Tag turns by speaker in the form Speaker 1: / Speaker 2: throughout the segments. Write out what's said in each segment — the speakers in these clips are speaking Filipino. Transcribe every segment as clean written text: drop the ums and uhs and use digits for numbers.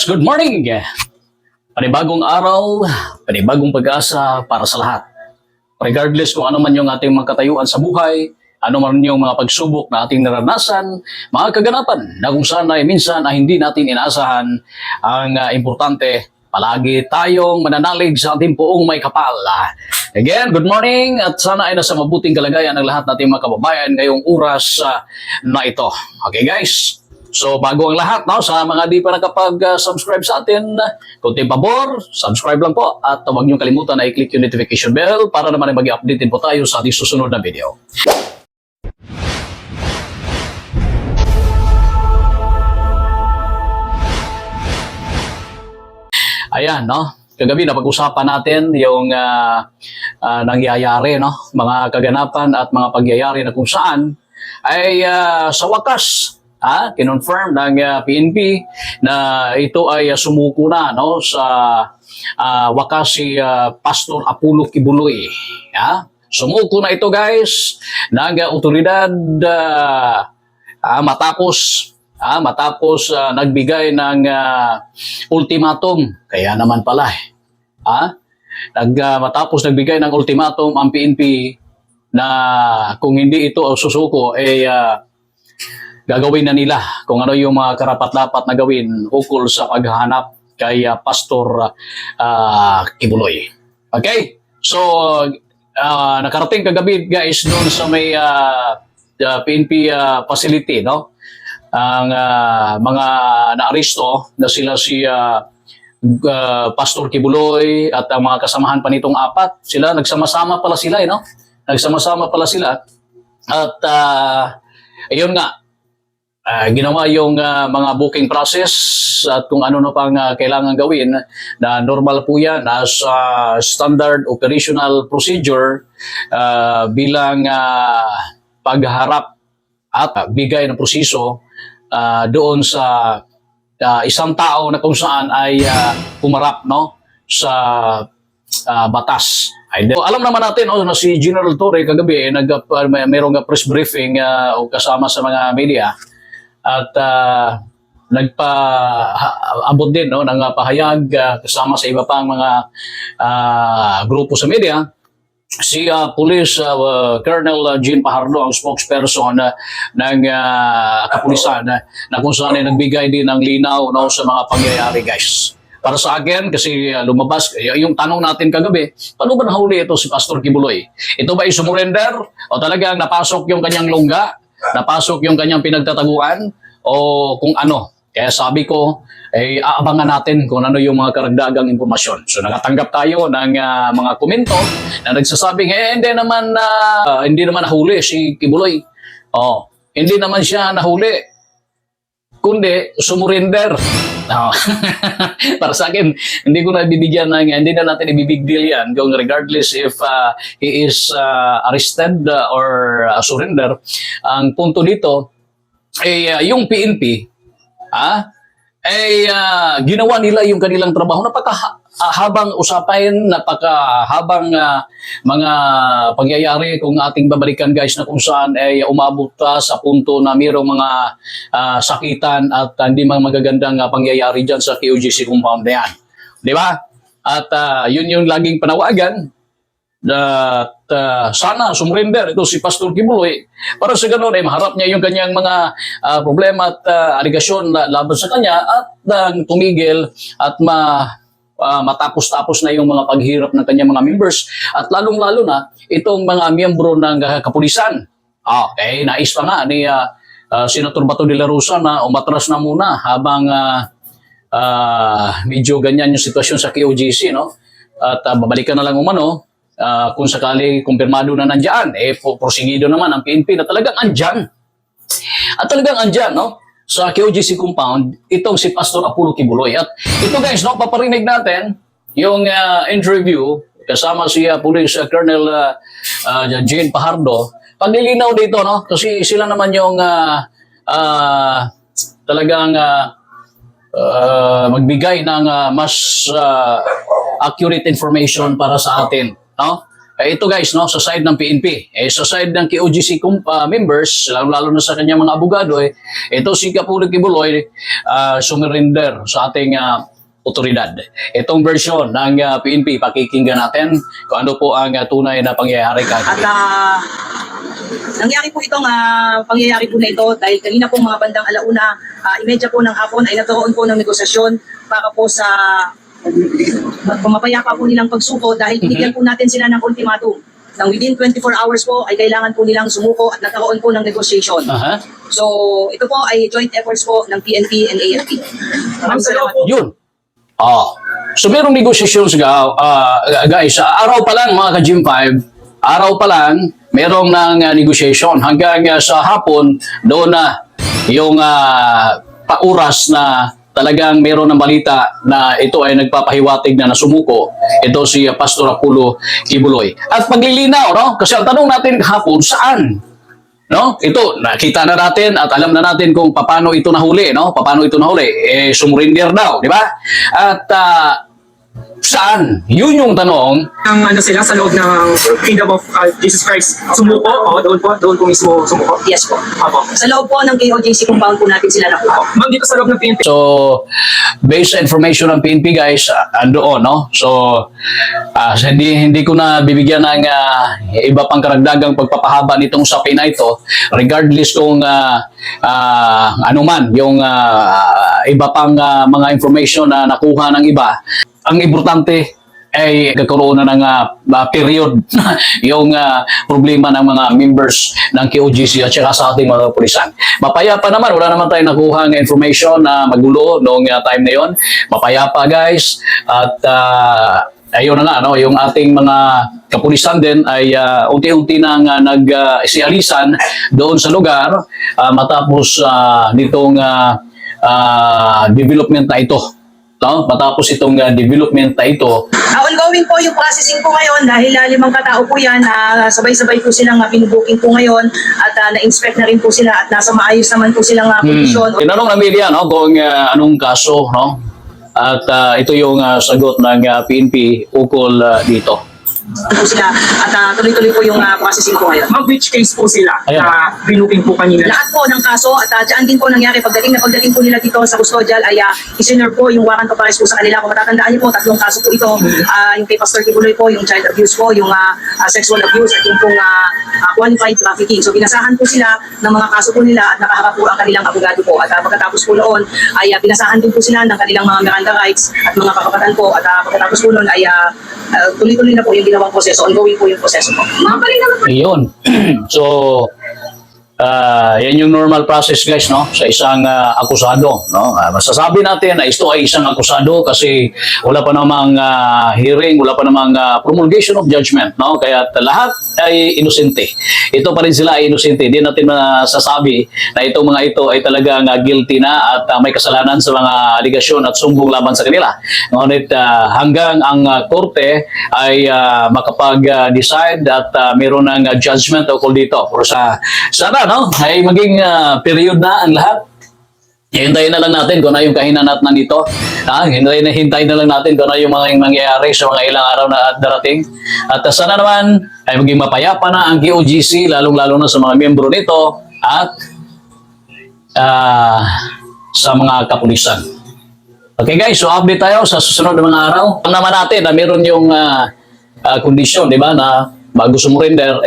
Speaker 1: Good morning! Panibagong araw, panibagong pag-asa para sa lahat. Regardless kung ano man yung ating mga katayuan sa buhay, ano man yung mga pagsubok na ating naranasan, mga kaganapan na kung saan ay minsan ay hindi natin inaasahan, ang importante, palagi tayong mananalig sa ating poong may kapal. Again, good morning at sana ay nasa mabuting kalagayan ang lahat nating mga kababayan ngayong oras na ito. Okay guys? So bago ang lahat, no, sa mga di pa nakapag-subscribe sa atin, kunting pabor, subscribe lang po at huwag niyong kalimutan na i-click yung notification bell para naman ay mag-update din po tayo sa ating susunod na video. Ayan, no? Kagabi napag-usapan natin yung nangyayari, no? Mga kaganapan at mga pagyayari na kung saan ay sa wakas, kinonfirm ng PNP na ito ay sumuko na, no, sa wakas si Pastor Apollo Kibuloy. Sumuko na ito guys ng otoridad matapos nagbigay ng ultimatum. Kaya naman pala matapos nagbigay ng ultimatum ang PNP na kung hindi ito susuko gagawin na nila kung ano yung mga karapat-dapat na gawin ukol sa paghahanap kay Pastor Kibuloy. Okay? So, nakarating kagabi guys doon sa may PNP facility, no? Ang mga naaresto na sila si Pastor Kibuloy at ang mga kasamahan pa nitong apat, sila nagsama-sama pala sila, no? Nagsama-sama pala sila at ayun nga, ginawa yung mga booking process at kung ano na pang kailangan gawin na normal po yan as standard operational procedure bilang pagharap at bigay ng proseso doon sa isang tao na kung saan ay pumarap, no, sa batas. So, alam naman natin na si General Torre kagabi mayroong press briefing kasama sa mga media at nagpa-abot din, no, ng pahayag kasama sa iba pang mga grupo sa media si Police Colonel Jean Pajardo, ang spokesperson ng kapulisan na kung saan ay nagbigay din ng linaw, no, sa mga pangyayari guys. Para sa akin, kasi lumabas, yung tanong natin kagabi, paano ba nahuli ito si Pastor Kibuloy? Ito ba ay sumurrender? O talagang napasok yung kanyang lungga? Napasok yung kanyang pinagtataguan? O kung ano? Kaya sabi ko, aabangan natin kung ano yung mga karagdagang impormasyon. So nakatanggap tayo ng mga komento na nagsasabing, hindi naman nahuli si Kibuloy. Hindi naman siya nahuli, kundi sumurrender. Para sa akin, hindi ko na bibigyan hindi na natin ibibig deal yan kung regardless if he is arrested or surrender. Ang punto dito ay yung PNP ginawa nila yung kanilang trabaho. Napakahabang usapin, napakahabang mga pangyayari kung ating babalikan guys na kung saan ay umabot sa punto na mayroong mga sakitan at hindi mga magagandang pangyayari dyan sa KOJC compound na yan. Di ba? At yun yung laging panawagan at sana sumurrender ito si Pastor Kibuloy para sa ganoon ay maharap niya yung kanyang mga problema at aligasyon laban sa kanya at tumigil at matapos-tapos na yung mga paghirap ng kanyang mga members at lalong-lalo na itong mga miyembro ng kapulisan. Okay, nais pa nga ni Senator Bato de la Rosa na umatras na muna habang medyo ganyan yung sitwasyon sa KOJC, no? At babalikan na lang umano kung sakali kumpirmado na nandyan, prosingido naman ang PNP na talagang andyan. At talagang andyan, no? Sa KOJC compound, itong si Pastor Apollo Kibuloy. At ito guys, no, paparinig natin yung interview kasama si Police Colonel Jean Pajardo. Paglilinaw dito, no? Kasi sila naman yung talagang magbigay ng mas accurate information para sa atin. No? ito guys, no, sa side ng PNP, sa side ng KOGC members, lalo na sa kanyang mga abogado, ito si Kapulong Kibuloy, sumirinder sa ating otoridad. Itong version ng PNP, pakikinggan natin kung ano po ang tunay na pangyayari kagabi.
Speaker 2: At nangyari po itong pangyayari po na ito dahil kanina po mga bandang alauna, imedya po ng hapon ay nagkaroon po ng negosasyon para po sa pumapayapa po nilang pagsuko dahil binigyan po natin sila ng ultimatum. Nang within 24 hours po ay kailangan po nilang sumuko at nagkaroon po ng negotiation. So ito po ay joint efforts po ng PNP and AFP. Maraming salamat po.
Speaker 1: Yun. So merong negotiations guys, araw pa lang mga ka-Gym 5, araw pa lang merong ng negotiation hanggang sa hapon doon na yung pauras na talagang meron ng balita na ito ay nagpapahiwatig na nasumuko. Ito si Pastor Apollo Kibuloy. At paglilinaw, no? Kasi ang tanong natin kahapon, saan? No? Ito, nakita na natin at alam na natin kung paano ito nahuli, no? Paano ito nahuli? Sumurinder daw, di ba? At saan? Yun yung tanong.
Speaker 3: Ang sila sa loob ng Kingdom of Jesus Christ. Sumuko? Doon po mismo sumuko?
Speaker 2: Yes po.
Speaker 3: Apo.
Speaker 2: Sa loob po ng KOJC compound po natin sila nakuha.
Speaker 3: Ma'am, dito sa loob ng PNP.
Speaker 1: So, based sa information ng PNP guys, andoon, no? So, hindi ko na bibigyan ng iba pang karagdagang pagpapahaba nitong sapi na ito, regardless kung ano man, yung iba pang mga information na nakuha ng iba. Ang importante ay nagkaroon na ng period yung problema ng mga members ng KOGC at saka sa ating mga pulisan. Mapayapa naman, wala naman tayong nakuha ng information na magulo noong time na yon. Mapayapa guys at ayun na nga, no, yung ating mga kapulisan din ay unti-unti nang nag-sialisan doon sa lugar matapos nitong development na ito. No? Matapos itong development na ito.
Speaker 2: Ongoing po yung processing po ngayon dahil 5 katao po yan. Sabay-sabay po silang pinubuking po ngayon at na-inspect na rin po sila at nasa maayos naman po silang kondisyon.
Speaker 1: Tinanong ng media, no, kung anong kaso, no? At ito yung sagot ng PNP ukol dito.
Speaker 2: Po sila at tuloy-tuloy po yung processing po ngayon.
Speaker 3: Ma'am, which case po sila
Speaker 1: Ayan.
Speaker 3: na binuking po kanina?
Speaker 2: Lahat po ng kaso at dyan din po nangyari pagdating po nila dito sa custodial ay isinure po yung warrant of arrest po sa kanila. Kung matatandaan niyo po, 3 kaso po ito. Yung kay Pastor Kibuloy po, yung child abuse po, yung sexual abuse at yung pong qualified trafficking. So binasahan po sila ng mga kaso po nila at nakaharap po ang kanilang abogado po. At pagkatapos po noon ay binasahan din po sila ng kanilang mga Miranda rights at mga kakapatan po. At pagkatapos po noon ay tuloy-tuloy na po yung ginawang proseso. Ongoing po yung proseso po.
Speaker 1: Iyon. So, yan yung normal process guys, no, sa isang akusado, no. Masasabi natin na ito ay isang akusado kasi wala pa namang hearing, wala pa namang promulgation of judgment, no. Kaya lahat ay inosente. Ito pa rin sila ay inosente. Hindi natin masasabi na itong mga ito ay talagang guilty na at may kasalanan sa mga aligasyon at sumbong laban sa kanila. Ngunit hanggang ang korte ay makapag-decide at mayroon ng judgment ukol dito. Pero sana, no, ay maging period na ang lahat. Hintayin na lang natin kung ano yung kahinanatnan nito. Hintayin na lang natin kung ano yung mga mangyayari sa mga ilang araw na darating. At sana naman ay maging mapayapa na ang KOGC, lalong-lalo na sa mga miyembro nito at sa mga kapulisan. Okay guys, so update tayo sa susunod na mga araw. Alam naman natin na meron yung kondisyon, di ba, na bago sumurrender,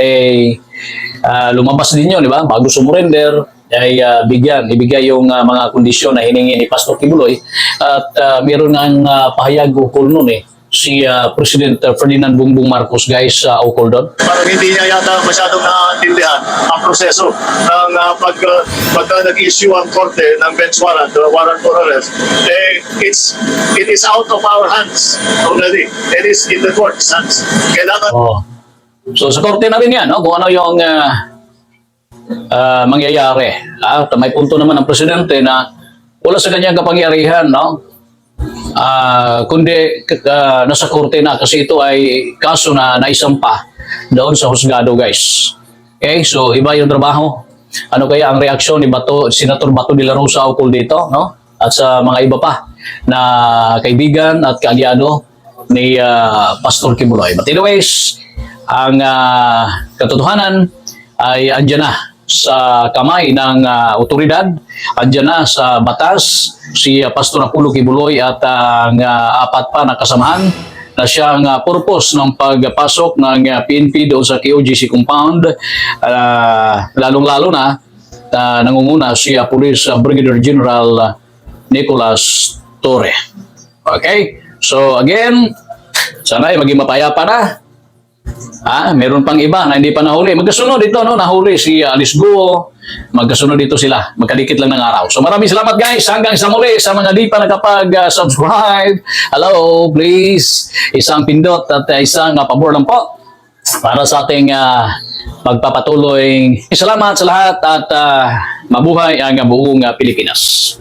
Speaker 1: lumabas din yun, di ba? Bago sumurrender, ay ibigay yung mga kondisyon na hiningi ni Pastor Kibuloy at meron ng pahayag ukol nun si President Ferdinand Bongbong Marcos guys ukol doon.
Speaker 4: Parang hindi niya yata masyadong nakaintindihan ang proseso ng pagka nag-issue ang korte ng bench warrant, warrant for arrest. It is out of our hands already. It is in the court's hands. Kailangan...
Speaker 1: So sa korte na rin yan, no? Kung ano yung mangyayari. May punto naman ang presidente na wala sa kanyang kapangyarihan, no? Kundi nasa korte na kasi ito ay kaso na naisampa doon sa husgado guys. Okay, so iba yung trabaho. Ano kaya ang reaksyon ni Senator Bato de la Rosa ukol dito, no? At sa mga iba pa na kaibigan at kaalyado ni Pastor Kibuloy. But anyways, ang katotohanan ay andyan na sa kamay ng otoridad, andyan na sa batas si Pastor Apollo Kibuloy at ang apat pa na kasamahan na siyang purpose ng pagpasok ng PNP doon sa KOGC compound, lalong-lalo na nangunguna si Police Brigadier General Nicolas Torre. Okay? So again, sana ay maging mapayapa na. Meron pang iba na hindi pa nahuli. Magkasunod dito, no? Nahuli si Alice Guo. Magkasunod dito sila. Magkadikit lang ng araw. So maraming salamat guys. Hanggang sa muli sa mga di pa nakapag-subscribe. Hello, please. Isang pindot at isang pabor lang po para sa ating pagpapatuloy. Salamat sa lahat at mabuhay ang buong Pilipinas.